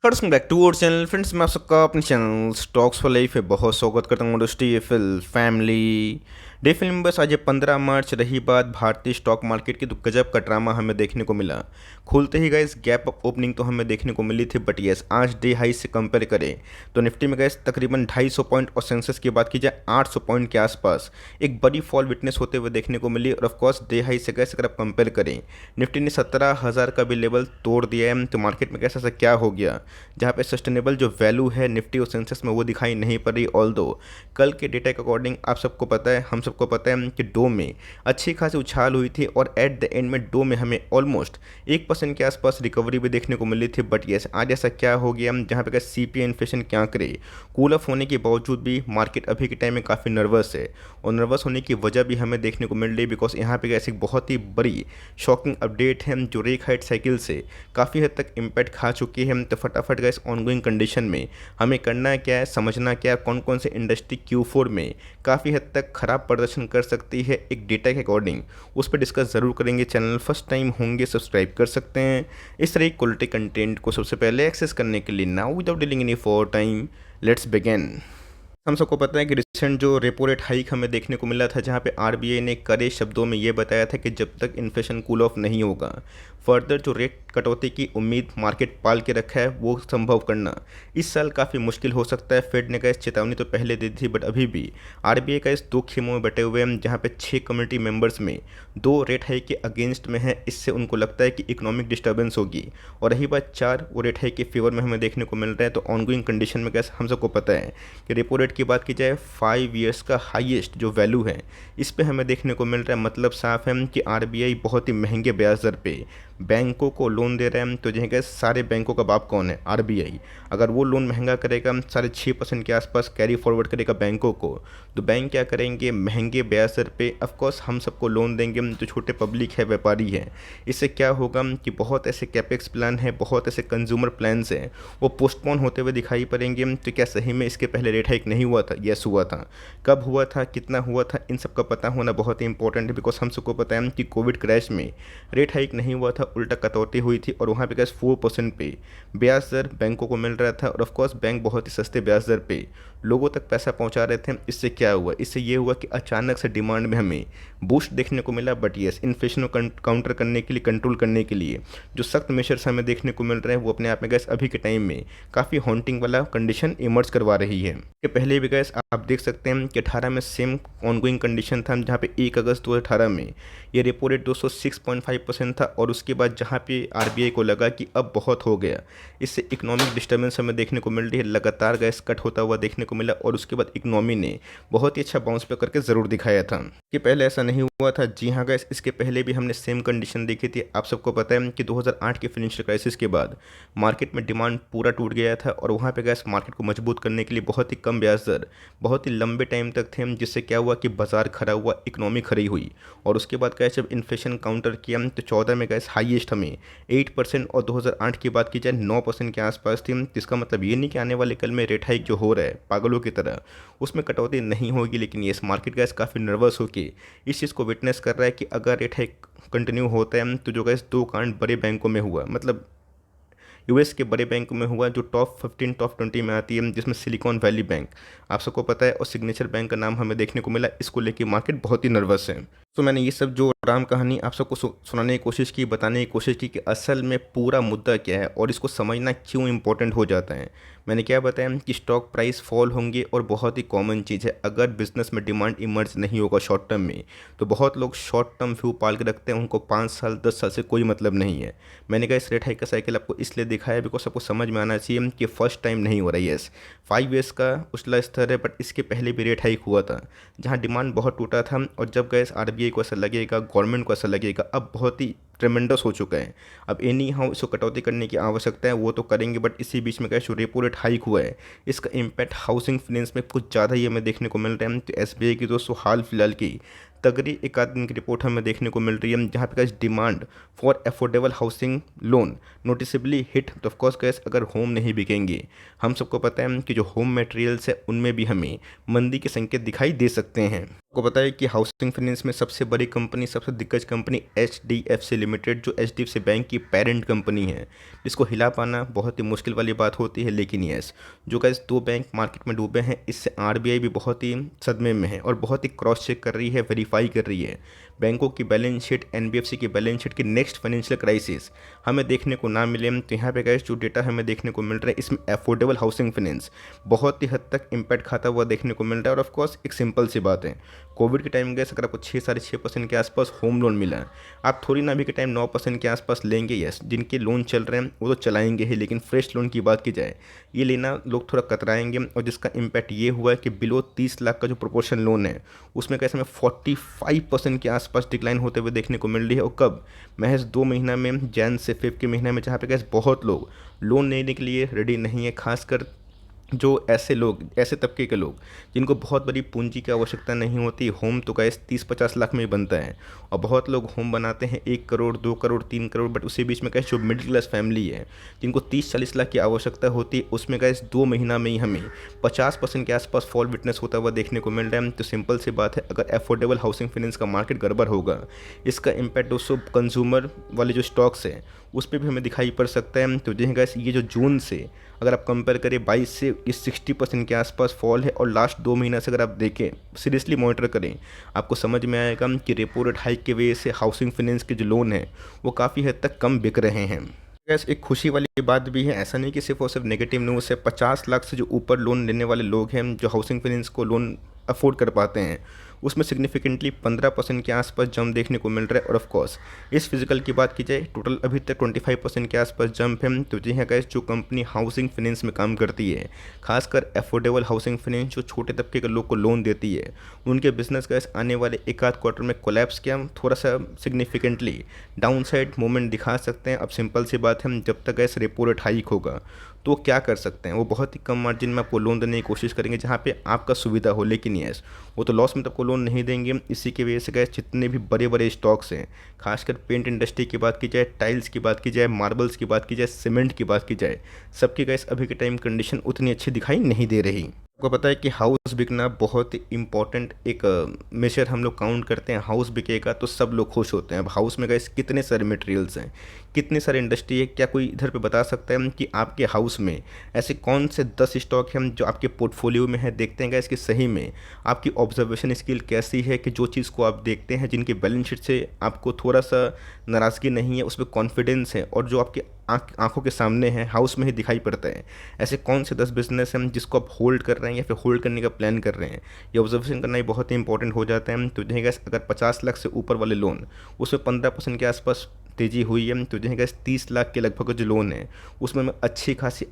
Welcome back to our channel friends. मैं आप सबका अपने चैनल स्टॉक्स फॉर लाइफ पे बहुत स्वागत करता हूँ। दोस्ती फिल फैमिली डे फिल्म बस आज 15 मार्च रही बात भारतीय स्टॉक मार्केट की, तो गजब का ड्रामा हमें देखने को मिला। खुलते ही गैस गैप अप ओपनिंग तो हमें देखने को मिली थी, बट यस आज डे हाई से कंपेयर करें तो निफ्टी में गैस तकरीबन 250 पॉइंट और सेंसेक्स की बात की जाए 800 पॉइंट के आसपास एक बड़ी फॉल विटनेस होते हुए देखने को मिली। और ऑफकोर्स डे हाई से गैस अगर आप कंपेयर करें निफ्टी ने 17,000 का भी लेवल तोड़ दिया है, तो मार्केट में कैसा ऐसा क्या हो गया जहाँ पे सस्टेनेबल जो वैल्यू है निफ्टी और सेंसेक्स में वो दिखाई नहीं पड़ रही। ऑल दो कल के डेटा के अकॉर्डिंग आप सबको पता है, हम सबको पता है कि डो में अच्छी खासी उछाल हुई थी और एट द एंड में डो में हमें ऑलमोस्ट 1% के आसपास रिकवरी भी देखने को मिली थी। बट यस आज ऐसा क्या हो गया जहाँ पे सीपीआई इन्फ्लेशन क्या करे, कूल ऑफ होने के बावजूद भी मार्केट अभी के टाइम में काफ़ी नर्वस है। और नर्वस होने की वजह भी हमें देखने को मिल रही बिकॉज यहाँ पे ऐसी बहुत ही बड़ी शॉकिंग अपडेट है जो रेक हाइट साइकिल से काफ़ी हद तक इम्पैक्ट खा चुकी है। तो फटाफट गैस ऑनगोइंग कंडीशन में हमें करना क्या है, समझना क्या है, कौन कौन से इंडस्ट्री Q4 में काफ़ी हद तक खराब प्रदर्शन कर सकती है एक डेटा के अकॉर्डिंग, उस पर डिस्कस ज़रूर करेंगे। चैनल फर्स्ट टाइम होंगे सब्सक्राइब कर सकते हैं इस तरह की क्वालिटी कंटेंट को सबसे पहले एक्सेस करने के लिए। Now without dealing any for time let's begin. हम सबको पता है कि रिसेंट जो रेपो रेट हाइक हमें देखने को मिला था, जहां पे आरबीआई ने कड़े शब्दों में ये बताया था कि जब तक इन्फ्लेशन कूल ऑफ नहीं होगा फर्दर जो रेट कटौती की उम्मीद मार्केट पाल के रखा है वो संभव करना इस साल काफ़ी मुश्किल हो सकता है। फेड ने का इस चेतावनी तो पहले दी थी, बट अभी भी आरबीआई का इस दो खेमों में बटे हुए हैं, जहाँ पे 6 कम्युनिटी मेंबर्स में 2 रेट हाइक के अगेंस्ट में है। इससे उनको लगता है कि इकोनॉमिक डिस्टर्बेंस होगी। और रही बात 4 वो रेट हाइक के फेवर में हमें देखने को मिल रहा है। तो ऑनगोइंग कंडीशन में कैसे हम सबको पता है कि रेपो रेट की बात की जाए 5 ईयर्स का हाईएस्ट जो वैल्यू है इस पे हमें देखने को मिल रहा है। मतलब साफ है कि आरबीआई बहुत ही महंगे ब्याज दर पे बैंकों को लोन दे रहे हैं। तो जो है सारे बैंकों का बाप कौन है, आरबीआई। अगर वो लोन महंगा करेगा 6.5% के आसपास कैरी फॉरवर्ड करेगा बैंकों को, तो बैंक क्या करेंगे महंगे ब्याज दर पे ऑफकोर्स हम सबको लोन देंगे जो छोटे पब्लिक है, व्यापारी है। इससे क्या होगा कि बहुत ऐसे कैपेक्स प्लान है, बहुत ऐसे कंज्यूमर प्लान्स हैं वो पोस्टपोन होते हुए दिखाई पड़ेंगे। तो क्या सही में इसके पहले रेट हाइक नहीं हुआ था? यस हुआ था। कब हुआ था, कितना हुआ था, इन सब का पता होना बहुत ही इंपॉर्टेंट है। बिकॉज हम सबको पता है कि कोविड क्रैश में रेट हाइक नहीं हुआ था, उल्टा कटौती हुई थी और वहाँ पे कैसे 4% पे ब्याज दर बैंकों को मिल रहा था। और ऑफकोर्स बैंक बहुत ही सस्ते ब्याज दर पे लोगों तक पैसा पहुंचा रहे थे। इससे क्या हुआ, इससे ये हुआ कि अचानक से डिमांड में हमें बूस्ट देखने को मिला। बट यस इन्फ्लेशन को काउंटर करने के लिए, कंट्रोल करने के लिए जो सख्त मेजर्स हमें देखने को मिल रहे हैं वो अपने आप में गैस अभी के टाइम में काफ़ी हॉन्टिंग वाला कंडीशन इमर्ज करवा रही है। कि पहले भी गैस आप देख सकते हैं कि 18 में सेम ऑनगोइंग कंडीशन था, जहाँ पे 1 अगस्त 2018 में ये रेपो रेट 206.5% था। और उसके बाद जहाँ पे आरबीआई को लगा कि अब बहुत हो गया, इससे इकोनॉमिक डिस्टर्बेंस हमें देखने को मिल रही है, लगातार गैस कट होता हुआ देखने को मिला। और उसके बाद इकोनॉमी ने बहुत ही अच्छा बाउंस बैक करके ज़रूर दिखाया था कि पहले ऐसा नहीं हुआ था। जी हाँ गैस, इसके पहले भी हमने सेम कंडीशन देखी थी। आप सबको पता है कि 2008 के फाइनेंशियल क्राइसिस के बाद मार्केट में डिमांड पूरा टूट गया था और वहाँ पे गैस मार्केट को मजबूत करने के लिए बहुत ही कम ब्याज दर बहुत ही लंबे टाइम तक थे, जिससे क्या हुआ कि बाजार खड़ा हुआ, इकोनॉमी खड़ी हुई। और उसके बाद गैस जब इन्फ्लेशन काउंटर किया तो 14 में गैस हाईएस्ट हमें 8% और 2008 की बात की जाए 9% के आसपास थी। इसका मतलब ये नहीं कि आने वाले कल में रेट हाइक जो हो रहा है पागलों की तरह उसमें कटौती नहीं होगी। लेकिन ये मार्केट गैस काफ़ी नर्वस होकर इस चीज़ को विटनेस कर रहा है कि अगर रेट हाइक कंटिन्यू होता है तो जो गैस 2 कांड बड़े बैंकों में हुआ, मतलब यूएस के बड़े बैंक में हुआ जो टॉप 15 टॉप 20 में आती है, जिसमें सिलिकॉन वैली बैंक आप सबको पता है और सिग्नेचर बैंक का नाम हमें देखने को मिला। इसको लेके मार्केट बहुत ही नर्वस है। तो मैंने ये सब जो राम कहानी आप सबको सुनाने की कोशिश की, बताने की कोशिश की कि असल में पूरा मुद्दा क्या है और इसको समझना क्यों इंपॉर्टेंट हो जाता है। मैंने क्या बताया कि स्टॉक प्राइस फॉल होंगे और बहुत ही कॉमन चीज़ है, अगर बिजनेस में डिमांड इमर्ज नहीं होगा शॉर्ट टर्म में तो बहुत लोग शॉर्ट टर्म व्यू पाल के रखते हैं, उनको 5 साल 10 साल से कोई मतलब नहीं है। मैंने कहा इस रेट हाइक का साइकिल आपको इसलिए दिखाया बिकॉज आपको समझ में आना चाहिए कि फर्स्ट टाइम नहीं हो रहा है। यस 5 ईयर्स का उछला स्तर है, बट इसके पहले भी रेट हाइक हुआ था जहाँ डिमांड बहुत टूटा था। और जब गैस आरबीआई को ऐसा लगेगा, गवर्नमेंट को ऐसा लगेगा अब बहुत ही ट्रेमेंडस हो चुका है, अब एनी हाउ इसको कटौती करने की आवश्यकता है, वो तो करेंगे। बट इसी बीच में क्या जो रेपो रेट हाइक हुआ है इसका इम्पैक्ट हाउसिंग फाइनेंस में कुछ ज़्यादा ही हमें देखने को मिल रहा है। तो एसबीआई की दोस्तों हाल फिलहाल की तगड़ी एक आध दिन की रिपोर्ट हमें देखने को मिल रही है, जहाँ पे guys demand for affordable housing loan noticeably hit. तो ऑफकोर्स गैस अगर होम नहीं बिकेंगे, हम सबको पता है कि जो होम मटेरियल्स है उनमें भी हमें मंदी के संकेत दिखाई दे सकते हैं। आपको पता है कि हाउसिंग फाइनेंस में सबसे बड़ी कंपनी, सबसे दिग्गज कंपनी एचडीएफसी लिमिटेड, जो एचडीएफसी बैंक की पेरेंट कंपनी है, जिसको हिला पाना बहुत ही मुश्किल वाली बात होती है। लेकिन यस, जो गाइस दो बैंक मार्केट में डूबे हैं, इससे आरबीआई भी बहुत ही सदमे में है और बहुत ही क्रॉस चेक कर रही है, वेरीफाई कर रही है। बैंकों की बैलेंस शीट, एनबीएफसी की बैलेंस शीट की नेक्स्ट फाइनेंशियल क्राइसिस हमें देखने को ना मिले, तो यहाँ पे गाइस जो डेटा हमें देखने को मिल रहा है, इसमें अफोर्डेबल हाउसिंग फाइनेंस बहुत ही हद तक इम्पैक्ट खाता हुआ देखने को मिल रहा है। और ऑफकोर्स एक सिंपल सी बात है, कोविड के टाइम गैस अगर आपको 6-6.5% के आसपास होम लोन मिला है, आप थोड़ी ना अभी के टाइम 9% के आसपास लेंगे। यस, जिनके लोन चल रहे हैं वो तो चलाएंगे ही, लेकिन फ्रेश लोन की बात की जाए, ये लेना लोग थोड़ा कतराएंगे। और जिसका इम्पैक्ट ये हुआ है कि बिलो 30 लाख का जो प्रोपोर्शन लोन है, उसमें कैसे में 45% के आसपास डिक्लाइन होते हुए देखने को मिल रही है। और कब? महज 2 महीना में, जैन से फेब के महीने में, जहाँ पे गैस बहुत लोग लोन लेने के लिए रेडी नहीं है। खासकर जो ऐसे लोग, ऐसे तबके के लोग जिनको बहुत बड़ी पूंजी की आवश्यकता नहीं होती। होम तो गैस 30-50 लाख में ही बनता है, और बहुत लोग होम बनाते हैं 1 करोड़, 2 करोड़, 3 करोड़। बट उसी बीच में गैस जो मिडिल क्लास फैमिली है, जिनको 30-40 लाख की आवश्यकता होती है, उसमें गैस 2 महीना में ही हमें 50% के आसपास फॉल विटनेस होता हुआ देखने को मिल रहा है। तो सिंपल सी बात है, अगर अफोर्डेबल हाउसिंग फाइनेंस का मार्केट गड़बड़ होगा, इसका इम्पैक्ट दोस्तों कंज्यूमर वाले जो स्टॉक्स हैं उस पर भी हमें दिखाई पड़ सकता है। तो जी गैस, ये जो जून से अगर आप कंपेयर करें 22 से, इस 60% के आसपास फॉल है। और लास्ट 2 महीना से अगर आप देखें, सीरियसली मॉनिटर करें, आपको समझ में आएगा कि रेपो रेट हाइक की वजह से हाउसिंग फाइनेंस के जो लोन है वो काफ़ी हद तक कम बिक रहे हैं। गैस एक खुशी वाली बात भी है, ऐसा नहीं कि सिर्फ और सिर्फ नेगेटिव न्यूज़ है। 50 लाख से जो ऊपर लोन लेने वाले लोग हैं, जो हाउसिंग फाइनेंस को लोन अफोर्ड कर पाते हैं, उसमें सिग्निफिकेंटली 15% के आसपास जंप देखने को मिल रहा है। और ऑफ कोर्स इस फिजिकल की बात की जाए, टोटल अभी तक 25% के आसपास जंप है। तो जी हाँ गैस, जो कंपनी हाउसिंग फाइनेंस में काम करती है, खासकर अफोर्डेबल हाउसिंग फाइनेंस, जो छोटे तबके के लोग को लोन देती है, उनके बिजनेस गैस आने वाले एक आध क्वार्टर में कोलैप्स किया, थोड़ा सा सिग्निफिकेंटली डाउन साइड मूवमेंट दिखा सकते हैं। अब सिंपल सी बात है, जब तक गैस रेपो रेट हाइक होगा तो क्या कर सकते हैं, वो बहुत ही कम मार्जिन में आपको लोन देने की कोशिश करेंगे, जहाँ पे आपका सुविधा हो। लेकिन यस, वो तो लॉस में तो आपको लोन नहीं देंगे। इसी की वजह से गैस जितने भी बड़े बड़े स्टॉक्स हैं, खासकर पेंट इंडस्ट्री की बात की जाए, टाइल्स की बात की जाए, मार्बल्स की बात की जाए, सीमेंट की बात की जाए, सबकी गैस अभी के टाइम कंडीशन उतनी अच्छी दिखाई नहीं दे रही। आपको पता है कि हाउस बिकना बहुत ही इंपॉर्टेंट एक मेजर हम लोग काउंट करते हैं। हाउस बिकेगा तो सब लोग खुश होते हैं। अब हाउस में गैस कितने सारे मटेरियल्स हैं, कितने सारे इंडस्ट्री है, क्या कोई इधर पे बता सकता है कि आपके हाउस में ऐसे कौन से 10 स्टॉक हैं जो आपके पोर्टफोलियो में है? देखते हैं गैस कि सही में आपकी ऑब्जर्वेशन स्किल कैसी है, कि जो चीज़ को आप देखते हैं, जिनकी बैलेंस शीट से आपको थोड़ा सा नाराज़गी नहीं है, उस पर कॉन्फिडेंस है, और जो आपके आंखों के सामने है, हाउस में ही दिखाई पड़ता है। ऐसे कौन से 10 बिजनेस हैं जिसको आप होल्ड कर रहे हैं या फिर होल्ड करने का प्लान कर रहे हैं? ये ऑब्जर्वेशन करना ही बहुत ही इंपॉर्टेंट हो जाता है। तो जहाँ गैस अगर 50 लाख से ऊपर वाले लोन, उसमें 15% के आसपास तेज़ी हुई है। तो जहाँ गैस 30 लाख के लगभग जो लोन है, उसमें अच्छी खासी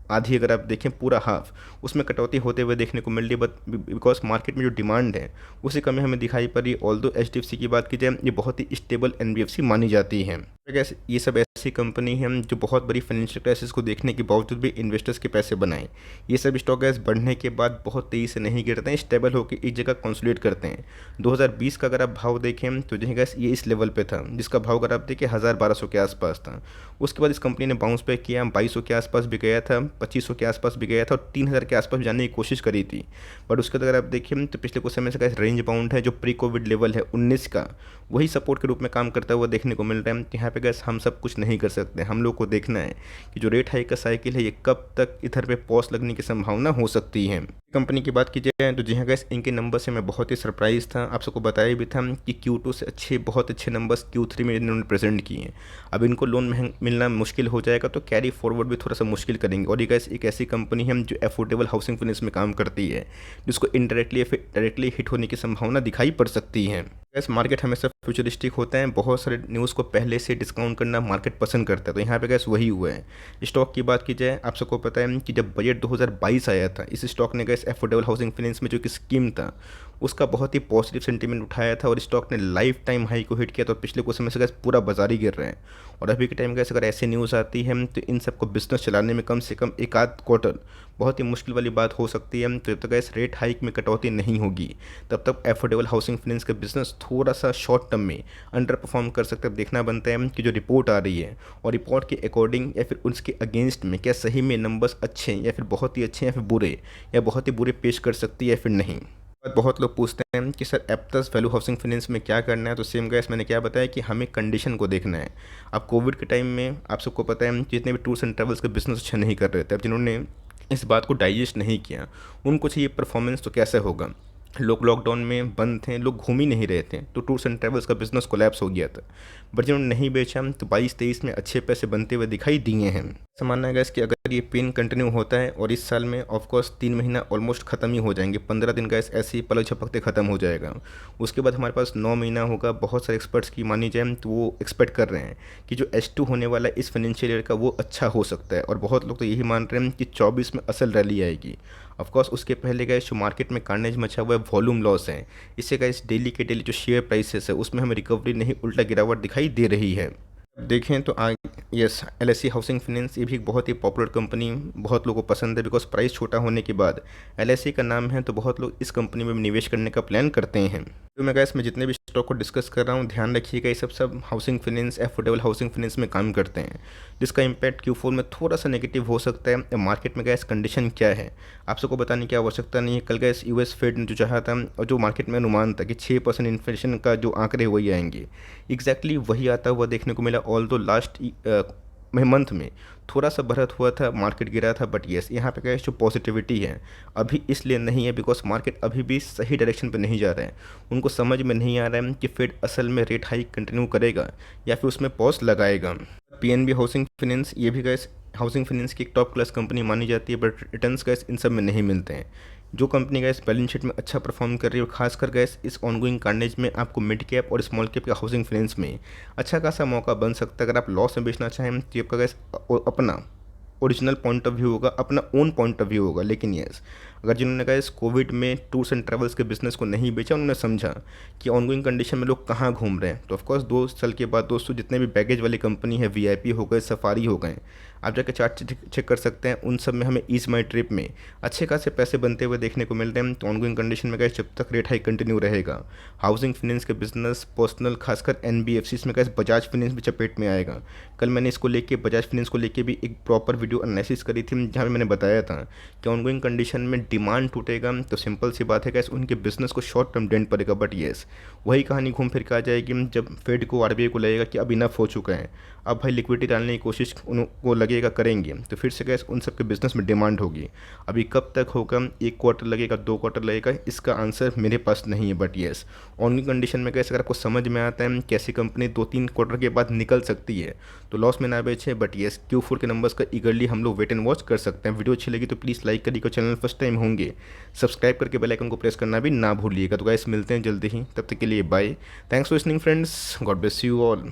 आधी अगर आप देखें, पूरा हाफ उसमें कटौती होते हुए देखने को मिल रही है। बट बिकॉज मार्केट में जो डिमांड है उसी कमी हमें दिखाई पड़ रही है। ऑल्दो एचडीएफसी की बात की जाए, ये बहुत ही स्टेबल एनबीएफसी मानी जाती है। गैस ये सब ऐसी कंपनी है जो बहुत बड़ी फाइनेंशियल क्राइसिस को देखने के बावजूद भी इन्वेस्टर्स के पैसे बनाएं। ये सब स्टॉक गैस बढ़ने के बाद बहुत तेज़ी से नहीं गिरते हैं, स्टेबल होकर एक जगह कंसोलिडेट करते हैं। 2020 का अगर आप भाव देखें तो जो गैस ये इस लेवल पे था, जिसका भाव अगर आप देखें 1000-1200 के आसपास था। उसके बाद इस कंपनी ने बाउंस बैक किया, 2200 के आसपास भी गया था, 2500 के आसपास भी गया था, और 3000 के आसपास जाने की कोशिश करी थी। बट उसके बाद अगर आप देखिए तो पिछले कुछ समय से गैस रेंज बाउंड है, जो प्री कोविड लेवल है 19 का, वही सपोर्ट के रूप में काम करता हुआ देखने को मिल रहा है। यहाँ पे गैस हम सब कुछ नहीं कर सकते, हम लोग को देखना है कि जो रेट हाइक का साइकिल है, ये कब तक इधर पे पॉज लगने की संभावना हो सकती है। कंपनी की बात की जाए तो जी हाँ गैस, इनके नंबर से मैं बहुत ही सरप्राइज था। आप सबको बताया भी था कि Q2 से बहुत अच्छे नंबर्स Q3 में इन्होंने प्रेजेंट किए हैं। अब इनको लोन मिलना मुश्किल हो जाएगा, तो कैरी फॉरवर्ड भी थोड़ा सा मुश्किल करेंगे। और ये गैस एक ऐसी कंपनी है जो अफोर्डेबल हाउसिंग फाइनेंस में काम करती है, जिसको इनडायरेक्टली या फिर डायरेक्टली हिट होने की संभावना दिखाई पड़ सकती है। गैस मार्केट हमेशा फ्यूचरिस्टिक होता है, बहुत सारे न्यूज़ को पहले से डिस्काउंट करना मार्केट पसंद करता है। तो यहाँ पे गैस वही हुआ है। स्टॉक की बात की जाए, आप सबको पता है कि जब बजट 2022 आया था, इस स्टॉक ने गैस अफोर्डेबल हाउसिंग फाइनेंस में जो कि स्कीम था, उसका बहुत ही पॉजिटिव सेंटीमेंट उठाया था, और स्टॉक ने लाइफ टाइम हाई को हिट किया। तो पिछले कुछ समय से गैस पूरा बाजार ही गिर रहा है। और अभी के टाइम गैस अगर ऐसी न्यूज़ आती है तो इन सबको बिजनेस चलाने में कम से कम एक आध क्वार्टर बहुत ही मुश्किल वाली बात हो सकती है। तो जब तक गैस रेट हाइक में कटौती नहीं होगी, तब तक अफोर्डेबल हाउसिंग फाइनेंस का बिजनेस थोड़ा सा शॉर्ट टर्म में अंडर परफॉर्म कर सकता है। देखना बनता है कि जो रिपोर्ट आ रही है, और रिपोर्ट के अकॉर्डिंग या फिर उसके अगेंस्ट में क्या सही में नंबर्स अच्छे हैं, या फिर बहुत ही अच्छे हैं, या फिर बुरे, या बहुत ही बुरे पेश कर सकती है या फिर नहीं। बहुत लोग पूछते हैं कि sir Aptus value housing finance में क्या करना है, तो सेम गाइस मैंने क्या बताया कि हमें कंडीशन को देखना है। अब कोविड के टाइम में आप सबको पता है जितने भी टूर्स एंड ट्रैवल्स के बिजनेस अच्छा नहीं कर रहे थे, अब जिन्होंने इस बात को डाइजेस्ट नहीं किया उनको चाहिए परफॉर्मेंस तो कैसे होगा। लोग लॉकडाउन में बंद थे, लोग घूम ही नहीं रहे थे, तो टूर्स एंड ट्रैवल्स का बिजनेस कोलैप्स हो गया था। बट जिन्होंने नहीं बेचा तो 22-23 में अच्छे पैसे बनते हुए दिखाई दिए हैं। ऐसा मानना है गैस कि अगर ये पेन कंटिन्यू होता है और इस साल में ऑफकोर्स 3 महीना ऑलमोस्ट खत्म ही हो जाएंगे, 15 दिन गैस ऐसे ही पलक झपकते खत्म हो जाएगा। उसके बाद हमारे पास 9 महीना होगा। बहुत सारे एक्सपर्ट्स की मानी जाए तो वो एक्सपेक्ट कर रहे हैं कि जो H2 होने वाला है इस फाइनेंशियल ईयर का वो अच्छा हो सकता है, और बहुत लोग तो यही मान रहे हैं कि 24 में असल रैली आएगी। ऑफकोर्स उसके पहले गए जो मार्केट में कार्नेज मचा हुआ है, वॉल्यूम लॉस है, इससे गए डेली के डेली जो शेयर प्राइसेस है उसमें हमें रिकवरी नहीं उल्टा गिरावट दिखाई दे रही है। देखें तो यस, LIC हाउसिंग फाइनेंस ये भी एक बहुत ही पॉपुलर कंपनी बहुत लोगों को पसंद है, बिकॉज प्राइस छोटा होने के बाद LIC का नाम है तो बहुत लोग इस कंपनी में निवेश करने का प्लान करते हैं। तो मैं गैस मैं जितने भी स्टॉक को डिस्कस कर रहा हूँ ध्यान रखिएगा, ये सब housing finance, affordable housing finance में काम करते हैं, जिसका इम्पैक्ट Q4 में थोड़ा सा नेगेटिव हो सकता है। मार्केट में गैस कंडीशन क्या है आप सबको बताने की आवश्यकता नहीं है। कल गैस US फेड ने जो चाहा था और जो मार्केट में अनुमान था कि 6% इन्फ्लेशन का जो आंकड़े वही आएंगे, एग्जैक्टली वही आता हुआ देखने को मिला। ऑल दो लास्ट मंथ में थोड़ा सा बढ़त हुआ था, मार्केट गिरा था, बट येस यहाँ पे गैस जो पॉजिटिविटी है अभी इसलिए नहीं है बिकॉज मार्केट अभी भी सही डायरेक्शन पे नहीं जा रहा है। उनको समझ में नहीं आ रहा है कि फेड असल में रेट हाइक कंटिन्यू करेगा या फिर उसमें पॉज लगाएगा। PNB हाउसिंग फाइनेंस ये भी गैस हाउसिंग फाइनेंस की एक टॉप क्लास कंपनी मानी जाती है, बट रिटर्न्स गैस इन सब में नहीं मिलते हैं। जो कंपनी गैस बैलेंस शीट में अच्छा परफॉर्म कर रही है और खासकर गैस इस ऑनगोइंग कार्नेज में आपको मिड कैप और स्मॉल कैप का हाउसिंग फाइनेंस में अच्छा खासा मौका बन सकता है। अगर आप लॉस में बेचना चाहें तो आपका गैस अपना ओरिजिनल पॉइंट ऑफ व्यू होगा, अपना ओन पॉइंट ऑफ व्यू होगा। लेकिन यस, अगर जिन्होंने कहा इस कोविड में टूर्स एंड ट्रैवल्स के बिजनेस को नहीं बेचा, उन्होंने समझा कि ऑनगोइंग कंडीशन में लोग कहाँ घूम रहे हैं, तो ऑफकोर्स 2 साल के बाद दोस्तों जितने भी बैगेज वाली कंपनी है, VIP हो गए, सफारी हो गए, आप जाकर चार्ट चेक कर सकते हैं, उन सब में हमें ईज माई ट्रिप में अच्छे खासे पैसे बनते हुए देखने को मिल रहे हैं। तो ऑनगोइंग कंडीशन में गए जब तक रेट हाई कंटिन्यू रहेगा, हाउसिंग फाइनेंस के बिजनेस पर्सनल खासकर NBFCs में गए बजाज फाइनेंस भी चपेट में आएगा। कल मैंने इसको लेके बजाज फाइनेंस को लेके भी एक प्रॉपर वीडियो एनालिसिस करी थी जहाँ पे मैंने बताया था कि ऑनगोइंग कंडीशन में डिमांड टूटेगा तो सिंपल सी बात है कि उनके बिजनेस को शॉर्ट टर्म डेंट पड़ेगा। बट येस, वही कहानी घूम फिर के आ जाएगी जब फेड को RBI को लगेगा कि अब इनफ हो चुका है, अब भाई लिक्विडिटी डालने की कोशिश उनको लगेगा करेंगे, तो फिर से गैस उन सबके बिजनेस में डिमांड होगी। अभी कब तक होगा, 1 क्वार्टर लगेगा, 2 क्वार्टर लगेगा, इसका आंसर मेरे पास नहीं है। बट येस, ऑनगोइंग कंडीशन में गैस अगर आपको समझ में आता है कैसी कंपनी 2-3 क्वार्टर के बाद निकल सकती है तो लॉस में ना बेचे। बट येस, Q4 के नंबर्स का ईगरली हम लोग वेट एंड वॉच कर सकते हैं। वीडियो अच्छी लगी तो प्लीज़ लाइक करिएगा, चैनल फर्स्ट टाइम होंगे सब्सक्राइब करके बेल आइकन को प्रेस करना भी ना भूलिएगा। तो गाइस मिलते हैं जल्दी ही, तब तक के लिए bye. Thanks for listening friends, God bless you all.